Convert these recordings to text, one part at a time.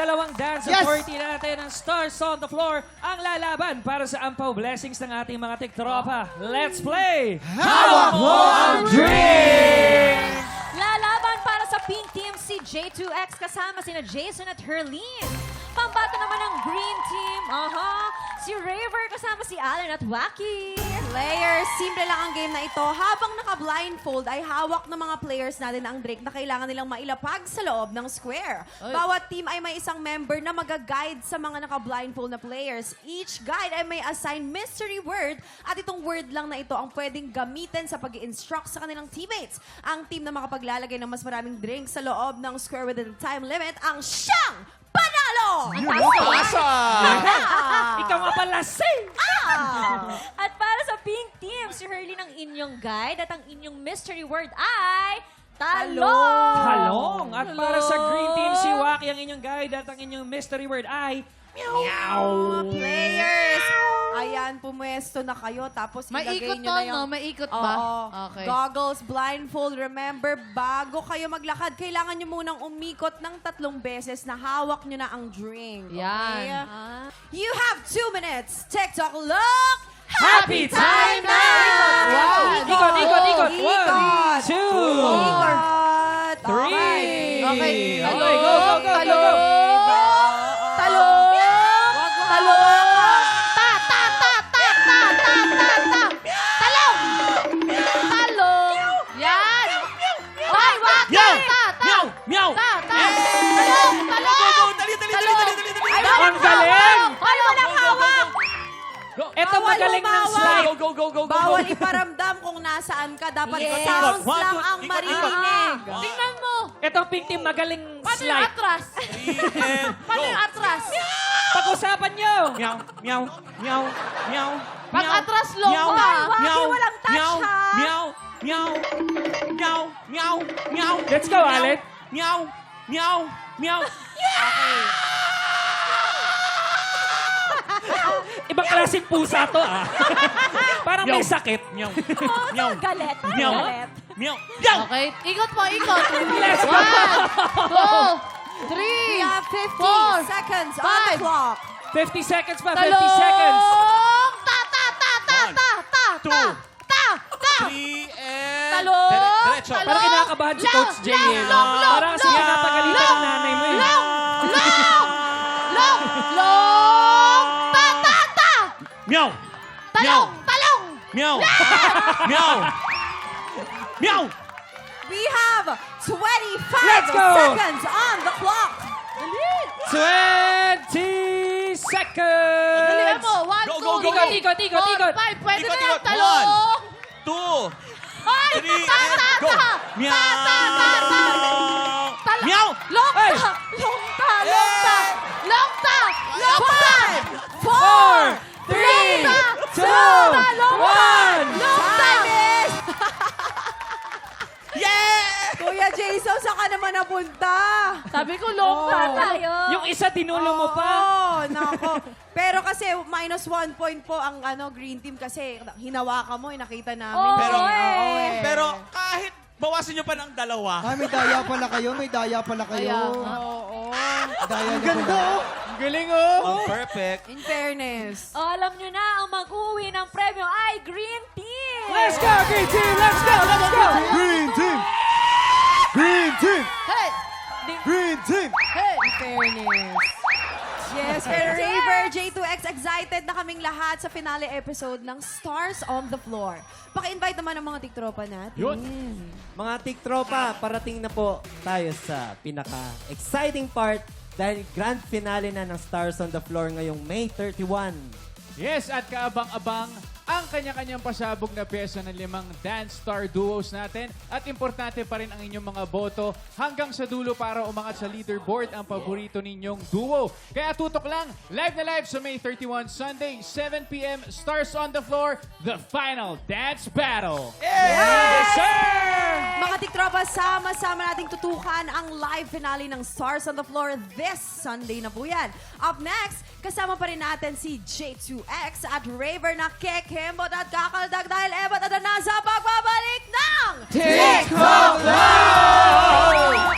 dalawang dance authority natin ng Stars on the Floor ang lalaban para sa ampaw blessings ng ating mga tiktropa. Let's play! Hawak mo ang drink! Lalaban para sa pink team si J2X kasama sina Jason at Herlene. Pambato naman ng green team, si Raver kasama si Alan at Wacky. Players, simple lang ang game na ito. Habang naka-blindfold ay hawak ng mga players natin ang drink na kailangan nilang mailapag sa loob ng square. Bawat team ay may isang member na mag-guide sa mga naka-blindfold na players. Each guide ay may assigned mystery word at itong word lang na ito ang pwedeng gamitin sa pag-instruct sa kanilang teammates. Ang team na makapaglalagay ng mas maraming drinks sa loob ng square within the time limit ang siyang panalo! Ikaw nga pala, Sing! At para sa pink team, si Herlene ang inyong guide at ang inyong mystery word ay talong! Talong! At para sa green team, si Wacky ang inyong guide at ang inyong mystery word ay meow! Players, ayan, pumuesto na kayo. Tapos ilagay Maikot nyo to, na yung... no? Maikot ba? Oo. Okay. Goggles, blindfold. Remember, bago kayo maglakad, kailangan nyo munang umikot ng 3 beses na hawak nyo na ang drink. Yan. Okay? You have 2 minutes. TikTok look! Happy time now! Ikot, ikot, ikot! 1, 2, Ikot! 3! Okay. Okay, go, go, go, go, go! Talong! Talong! Talong! Yan! Ay, wag! Meow! Ta! Meow! Meow! Talong! Talong! Ang galing! Ay, walang hawak! Ito Bawal magaling ng umawak. slide. Bawal iparamdam kung nasaan ka. Dapat Yes. sounds One, lang two, ang ikot, maririnig. Tingnan mo! Itong pink team magaling Paano yung slide. atras? Paano yung atras? Pag-usapan nyo! Meow! Meow! Meow! Meow! Pag atras, long Meow! ka. Wacky, walang touch, Meow! ha? Meow! Meow! Meow! Meow! Meow! Let's go, Alec! Meow! Meow! Meow! Ibang klaseng pusa to, ah. Parang may sakit. Meow! Meow! Galit. Meow! Galit. Meow! Meow! Okay, ikot mo, ikot. Let's go! 1, 2, 3, We have 50 4, seconds on the 5. clock. 50 seconds pa, 50 Talong! seconds. Ta, ta, ta, ta, One, ta, ta, two, ta, ta, ta. 3 and... Talong! Diretso. Talong! Parang kinakabahan si Coach Jay. Long, eh. long, long, Parang kasi long, pinapagalitan ng nanay mo. eh. Long! Long! Long! Long! Ta, ta, ta! Meow! Talong! Talong! Meow! Meow! Meow! We have 25 Let's go! seconds on the clock. 20 seconds! Dalihan mo. 1, Go, 2, go, go, 3, go. Ikot, 4, ikot. 5. Pwede Ikot, na yan. ikot. Talong! 2, Ay! 3, Ta, and ta, go! ta! Meow! Ta, ta, ta, ta! Talong! Meow! Long Ay! ta! Long ta! Long ta! Long ta! Long ta! 4, 3, 2, 1! Long Time is... Yeah! Kuya Jason, saan ka naman napunta? Sabi ko, long ta tayo. Yung isa tinulo mo pa. Oo, nako. Pero kasi minus 1 point po ang green team kasi hinawakan mo, nakita namin. Oo, Pero- Pero kahit bawasan nyo pa ng 2, May daya pala kayo, may daya pala kayo. Kaya, Oo. Daya niyo pala. Galing, oh! ang perfect. In fairness. Alam nyo na, ang mag-uwi ng premyo ay green team! Let's go, green team! Let's go, let's go! Green team! Green team! hey! Green team! Hey! In fairness. Yes, pero Raver, J2X, excited na kaming lahat sa finale episode ng Stars on the Floor. Paki-invite naman ang mga tiktropa natin. Mga tiktropa, parating na po tayo sa pinaka-exciting part dahil grand finale na ng Stars on the Floor ngayong May 31. Yes, at kaabang-abang ang kanya-kanyang pasabog na pyesa ng 5 dance star duos natin. At importante pa rin ang inyong mga boto hanggang sa dulo para umangat sa leaderboard ang paborito ninyong duo. Kaya tutok lang, live na live sa May 31 Sunday, 7 p.m. Stars on the Floor, the final dance battle. Yes, sir! Mga tiktropa, sama-sama nating tutukan ang live finale ng Stars on the Floor this Sunday na po yan. Up next, kasama pa rin natin si J2X at Raver na kekembot at kakaldag dahil ebat at nasa pagbabalik ng TikTok Live!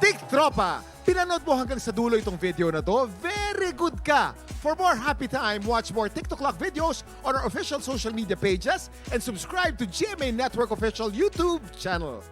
Tik Tropa, pinanood mo hanggang sa dulo itong video na to? Very good ka! For more happy time, watch more TikTok Clock videos on our official social media pages and subscribe to GMA Network official YouTube channel.